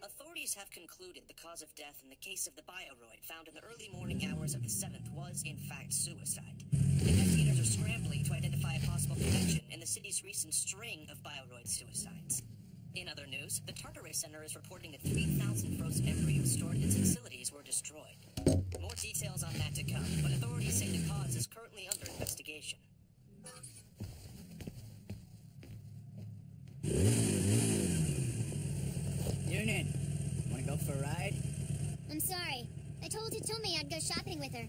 Authorities have concluded the cause of death in the case of the bioroid found in the early morning hours of the 7th was, in fact, suicide. Investigators are scrambling to identify a possible connection in the city's recent string of bioroid suicides. In other news, the Tartarus Center is reporting that 3,000 frozen embryos stored in its facilities were destroyed. More details on that to come, but authorities say the cause is currently under investigation. Noonan, wanna go for a ride? I'm sorry. I told Hitomi I'd go shopping with her.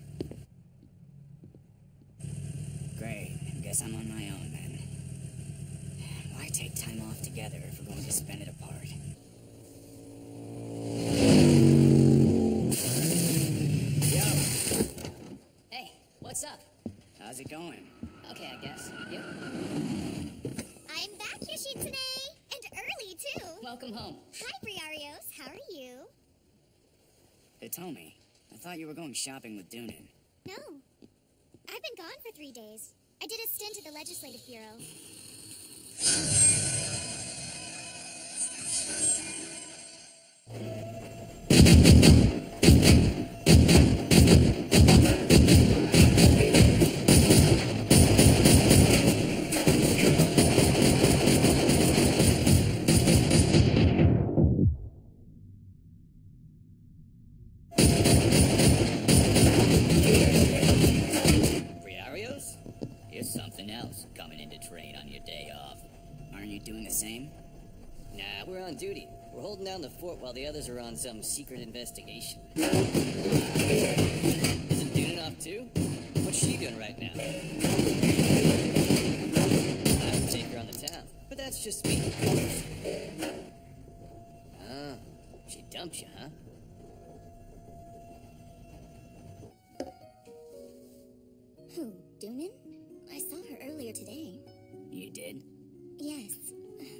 Great. Guess I'm on my own then. Why take time off together if we're going to spend it apart? Yo! Hey, what's up? How's it going? Okay, I guess. You? I'm back, Yoshitsune! And early, too! Welcome home. Hi, Briarios. How are you? Hitomi, I thought you were going shopping with Noonan. No. I've been gone for 3 days. I did a stint at the Legislative Bureau. Something else coming into train on your day off. Aren't you doing the same? Nah, we're on duty. We're holding down the fort while the others are on some secret investigation. Isn't Noonan off too? What's she doing right now? I would take her on the town, but that's just me. Oh, she dumped you, huh? Who, Noonan? I saw her earlier today. You did? Yes.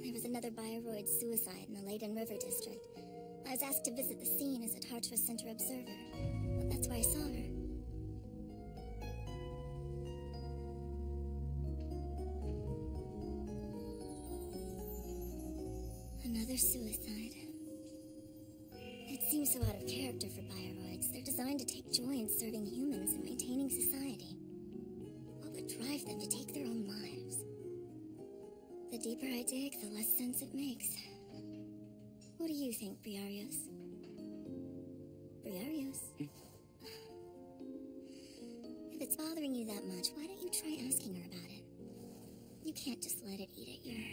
There was another bioroid suicide in the Leyden River district. I was asked to visit the scene as a Tartarus Center observer. Well, that's where I saw her. Another suicide. It seems so out of character for bioroids. They're designed to take joy in serving humans and maintaining society. What would drive them to take their own lives? The deeper I dig, the less sense it makes. What do you think, Briarios? Briarios? If it's bothering you that much, why don't you try asking her about it? You can't just let it eat at you.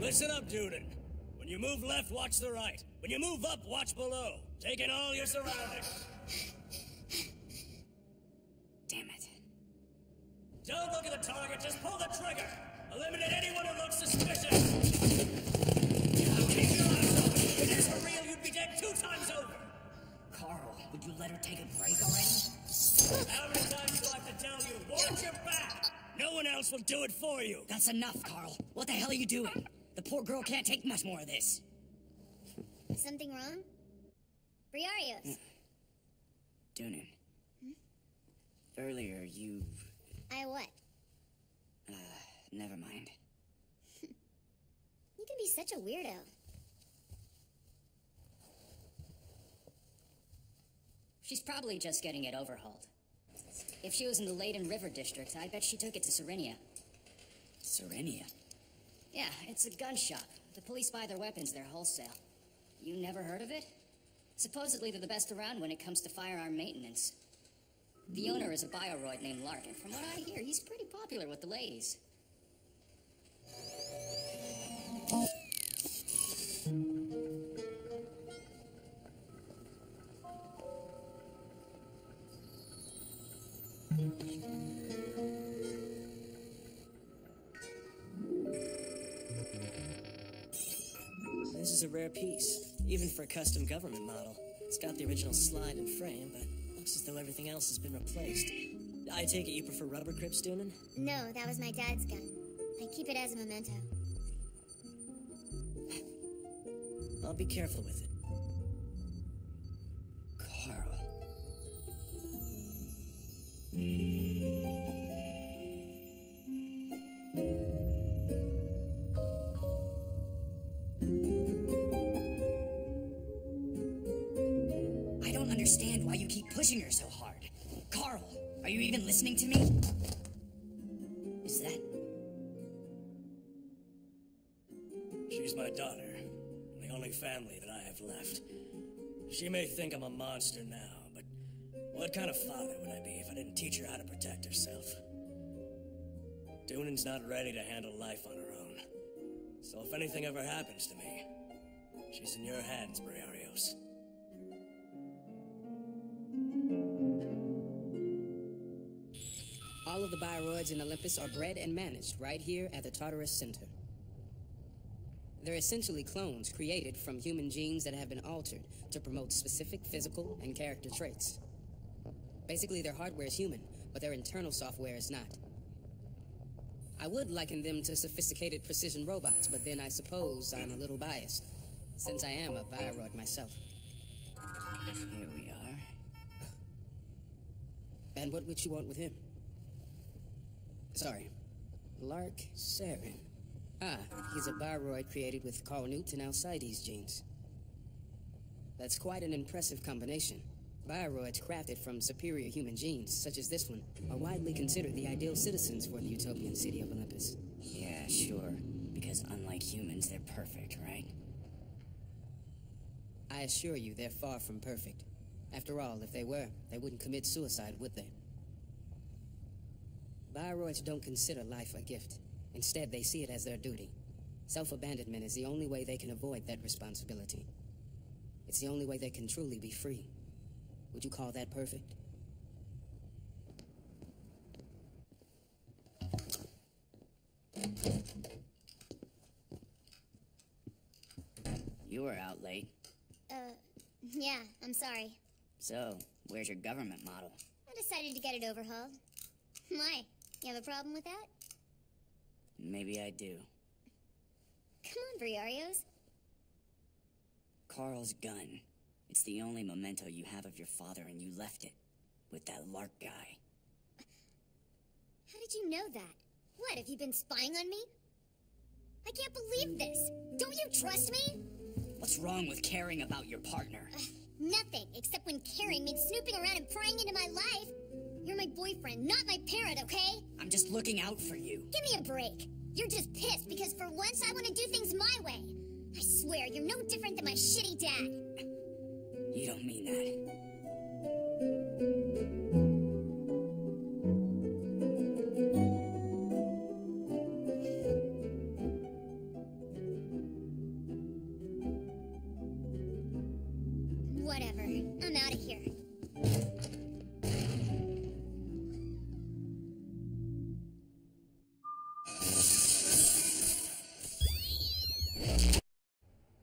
Listen up, Noonan. When you move left, watch the right. When you move up, watch below. Take in all your surroundings. Damn it. Don't look at the target, just pull the trigger. Eliminate anyone who looks suspicious. Keep your eyes open. If this were real, you'd be dead 2 times over. Carl, would you let her take a break already? How many times do I have to tell you? Watch your back. No one else will do it for you. That's enough, Carl. What the hell are you doing? The poor girl can't take much more of this. Something wrong? Briarios. Noonan. Earlier, you... I what? Never mind. You can be such a weirdo. She's probably just getting it overhauled. If she was in the Leyden River district, I bet she took it to Cerynea. Cerynea? Yeah, it's a gun shop. The police buy their weapons there wholesale. You never heard of it? Supposedly they're the best around when it comes to firearm maintenance. The owner is a bioroid named Lark, and from what I hear, he's pretty popular with the ladies. This is a rare piece, even for a custom government model. It's got the original slide and frame, but looks as though everything else has been replaced. I take it you prefer rubber grips, Doonan? No, that was my dad's gun. I keep it as a memento. I'll be careful with it. Carl. I don't understand why you keep pushing her so hard. Carl, are you even listening to me? Is that... She's my daughter, the only family that I have left. She may think I'm a monster now, but what kind of father would I be if I didn't teach her how to protect herself? Doonan's not ready to handle life on her own. So if anything ever happens to me, she's in your hands, Briarios. All of the bioroids in Olympus are bred and managed right here at the Tartarus Center. They're essentially clones created from human genes that have been altered to promote specific physical and character traits. Basically, their hardware is human, but their internal software is not. I would liken them to sophisticated precision robots, but then I suppose I'm a little biased, since I am a bioroid myself. Here we are. And what would you want with him? Sorry. Lark Ceryn. Ah, he's a bioroid created with Carl Newt and Alcides genes. That's quite an impressive combination. Bioroids crafted from superior human genes, such as this one, are widely considered the ideal citizens for the utopian city of Olympus. Yeah, sure. Because unlike humans, they're perfect, right? I assure you, they're far from perfect. After all, if they were, they wouldn't commit suicide, would they? Bioroids don't consider life a gift. Instead, they see it as their duty. Self-abandonment is the only way they can avoid that responsibility. It's the only way they can truly be free. Would you call that perfect? You were out late. Yeah, I'm sorry. So, where's your government model? I decided to get it overhauled. Why? You have a problem with that? Maybe I do. Come on, Briarios. Carl's gun. It's the only memento you have of your father, and you left it. With that Lark guy. How did you know that? What, have you been spying on me? I can't believe this. Don't you trust me? What's wrong with caring about your partner? Nothing, except when caring means snooping around and prying into my life. You're my boyfriend, not my parent, okay? I'm just looking out for you. Give me a break. You're just pissed because for once I want to do things my way. I swear, you're no different than my shitty dad. You don't mean that. Whatever. I'm out of here.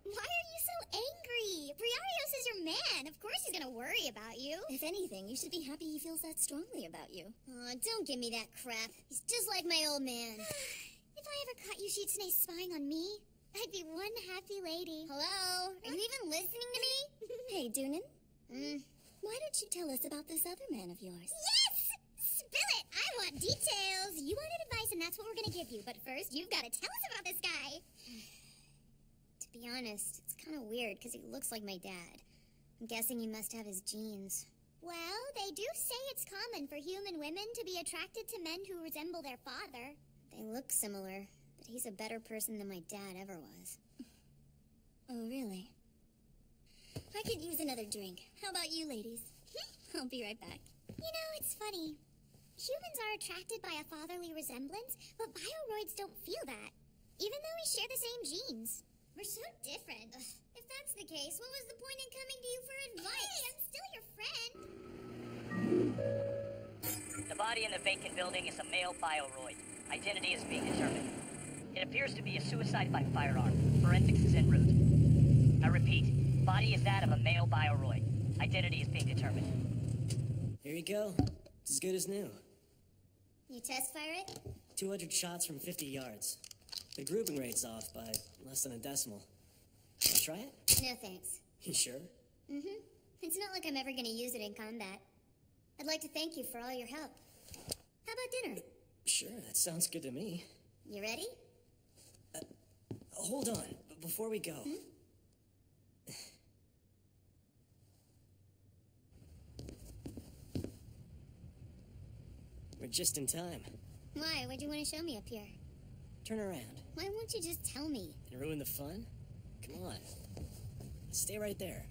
Why are you so angry? Briarios is your man. Of course he's gonna worry about you. If anything, you should be happy he feels that strongly about you. Aw, don't give me that crap. He's just like my old man. If I ever caught you Shitsune spying on me, I'd be one happy lady. Hello? Are you even listening to me? Hey, Doonan. Why don't you tell us about this other man of yours? Yes! Spill it! I want details. You wanted advice, and that's what we're gonna give you. But first, you've got to tell us about this guy. To be honest, it's kind of weird because he looks like my dad. I'm guessing he must have his genes. Well, they do say it's common for human women to be attracted to men who resemble their father. They look similar, but he's a better person than my dad ever was. Oh, really? I could use another drink. How about you, ladies? I'll be right back. You know, it's funny. Humans are attracted by a fatherly resemblance, but bioroids don't feel that, even though we share the same genes. We're so different. If that's the case, what was the point in coming to you for advice? Hey, I'm still your friend. The body in the vacant building is a male bioroid. Identity is being determined. It appears to be a suicide by firearm. Forensics is en route. I repeat, body is that of a male bioroid. Identity is being determined. Here you go. It's as good as new. You test fire it? 200 shots from 50 yards. The grouping rate's off by less than a decimal. Wanna try it? No, thanks. You sure? Mm-hmm. It's not like I'm ever gonna use it in combat. I'd like to thank you for all your help. How about dinner? Sure, that sounds good to me. You ready? Hold on, before we go. We're just in time. Why? What'd you want to show me up here? Turn around. Why won't you just tell me? And ruin the fun? Come on. Stay right there.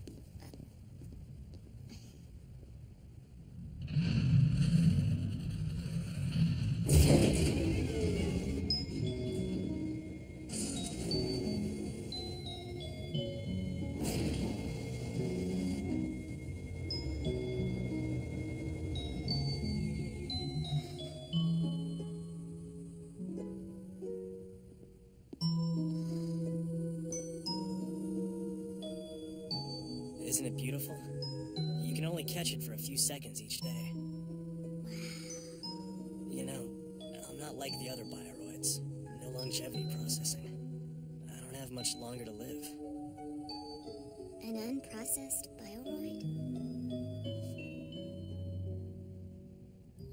Isn't it beautiful? You can only catch it for a few seconds each day. You know, I'm not like the other bioroids. No longevity processing. I don't have much longer to live. An unprocessed bioroid?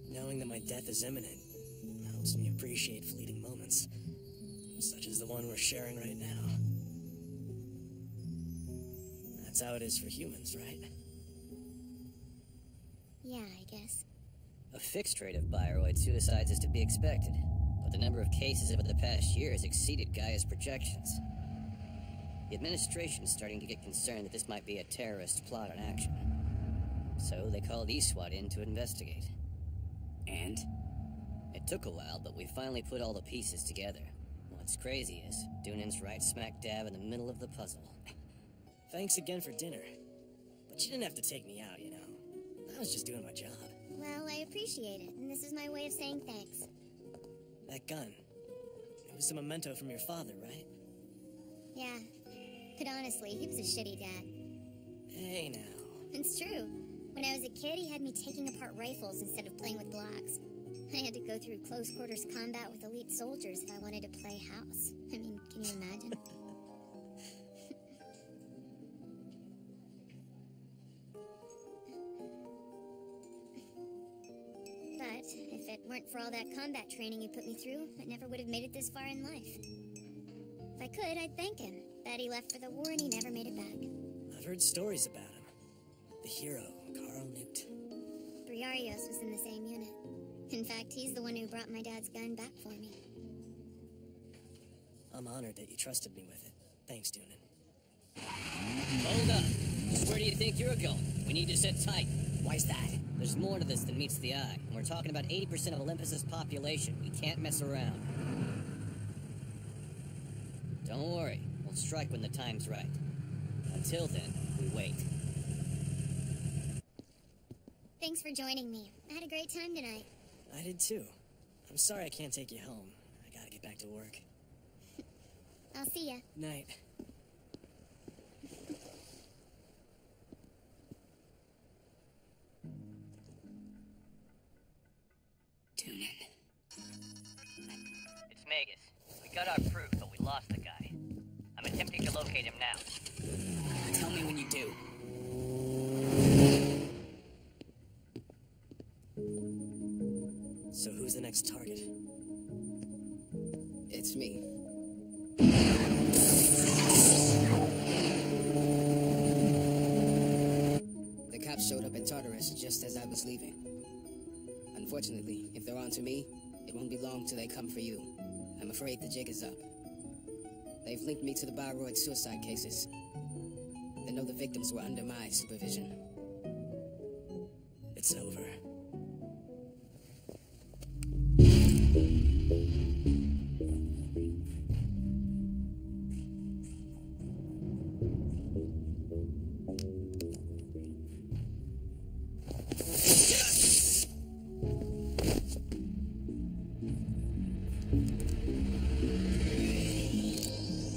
Knowing that my death is imminent helps me appreciate fleeting moments, such as the one we're sharing right now. That's how it is for humans, right? Yeah, I guess. A fixed rate of bioroid suicides is to be expected, but the number of cases over the past year has exceeded Gaia's projections. The administration's starting to get concerned that this might be a terrorist plot in action. So they called ESWAT in to investigate. And? It took a while, but we finally put all the pieces together. What's crazy is, Dunan's right smack dab in the middle of the puzzle. Thanks again for dinner. But you didn't have to take me out, you know. I was just doing my job. Well, I appreciate it, and this is my way of saying thanks. That gun. It was a memento from your father, right? Yeah. But honestly, he was a shitty dad. Hey, now. It's true. When I was a kid, he had me taking apart rifles instead of playing with blocks. I had to go through close quarters combat with elite soldiers if I wanted to play house. I mean, can you imagine? But if it weren't for all that combat training he put me through, I never would have made it this far in life. If I could, I'd thank him. That he left for the war and he never made it back. I've heard stories about him. The hero, Carl Newt. Briarios was in the same unit. In fact, he's the one who brought my dad's gun back for me. I'm honored that you trusted me with it. Thanks, Dunan. Hold up. Just where do you think you're going? We need to sit tight. Why's that? There's more to this than meets the eye. And we're talking about 80% of Olympus's population. We can't mess around. Don't worry. We'll strike when the time's right. Until then, we wait. Thanks for joining me. I had a great time tonight. I did too. I'm sorry I can't take you home. I gotta get back to work. I'll see ya. Night. Dunan. It's Magus. We got our proof, but we lost the guy. I'm attempting to locate him now. Tell me when you do. So who's the next target? It's me. The cops showed up at Tartarus just as I was leaving. Unfortunately, if they're on to me, it won't be long till they come for you. I'm afraid the jig is up. They've linked me to the Bioroid suicide cases. They know the victims were under my supervision. It's over.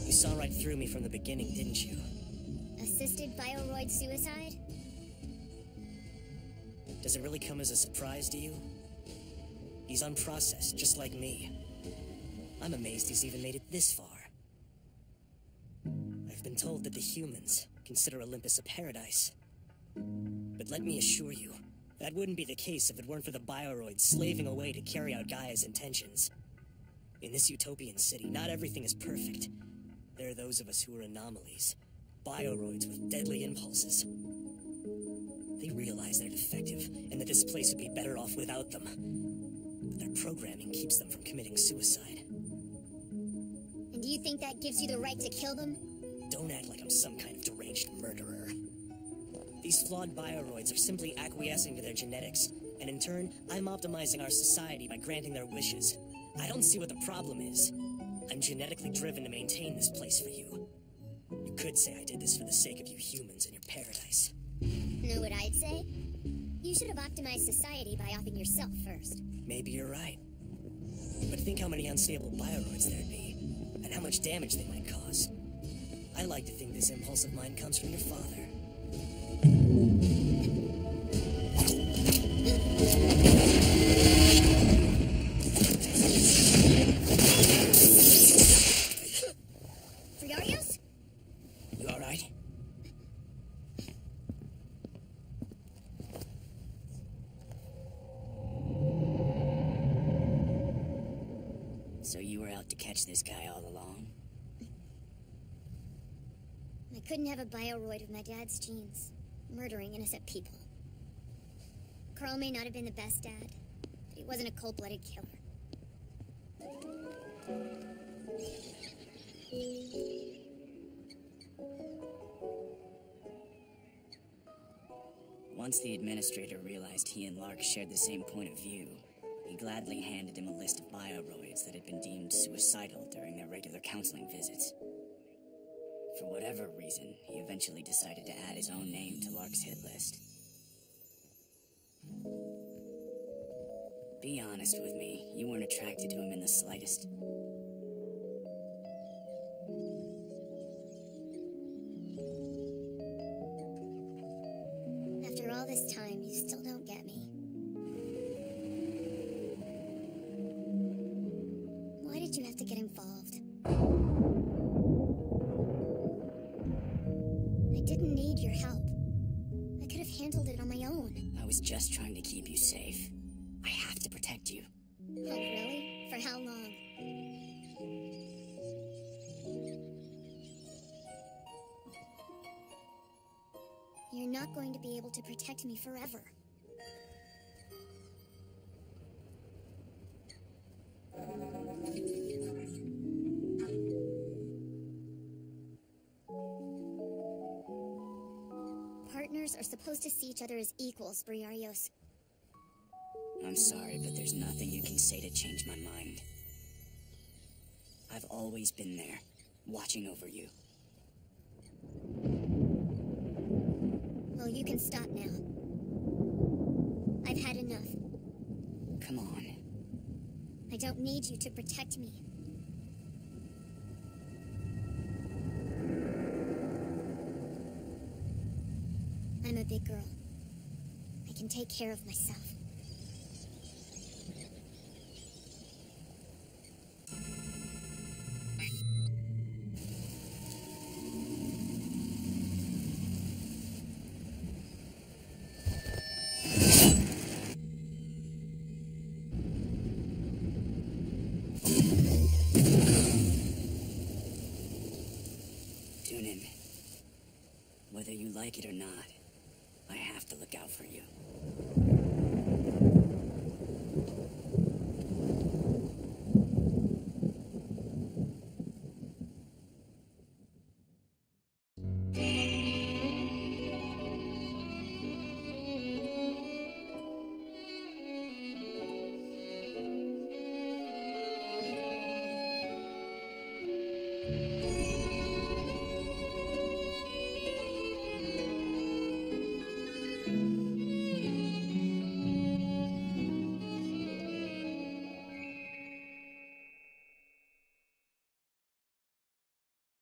You saw right through me from the beginning, didn't you? Assisted Bioroid suicide? Does it really come as a surprise to you? He's unprocessed, just like me. I'm amazed he's even made it this far. I've been told that the humans consider Olympus a paradise. But let me assure you, that wouldn't be the case if it weren't for the Bioroids slaving away to carry out Gaia's intentions. In this utopian city, not everything is perfect. There are those of us who are anomalies, Bioroids with deadly impulses. They realize they're defective, and that this place would be better off without them. But their programming keeps them from committing suicide. And do you think that gives you the right to kill them? Don't act like I'm some kind of deranged murderer. These flawed Bioroids are simply acquiescing to their genetics, and in turn, I'm optimizing our society by granting their wishes. I don't see what the problem is. I'm genetically driven to maintain this place for you. You could say I did this for the sake of you humans and your paradise. Know what I'd say? You should have optimized society by offing yourself first. Maybe you're right. But think how many unstable Bioroids there'd be, and how much damage they might cause. I like to think this impulse of mine comes from your father. Friarios? You alright? So you were out to catch this guy all along? I couldn't have a Bioroid of my dad's genes, murdering innocent people. Carl may not have been the best dad, but he wasn't a cold-blooded killer. Once the administrator realized he and Lark shared the same point of view, he gladly handed him a list of Bioroids that had been deemed suicidal during their regular counseling visits. For whatever reason, he eventually decided to add his own name to Lark's hit list. Be honest with me, you weren't attracted to him in the slightest. After all this time, you still don't get me. Why did you have to get involved? I didn't need your help. I could have handled it on my own. I was just trying to keep you safe. I have to protect you. Oh, really? For how long? You're not going to be able to protect me forever. Partners are supposed to see each other as equals, Briarios. I'm sorry, but there's nothing you can say to change my mind. I've always been there, watching over you. Well, you can stop now. I've had enough. Come on. I don't need you to protect me. I'm a big girl. I can take care of myself. Tune in. Whether you like it or not, I have to look for you.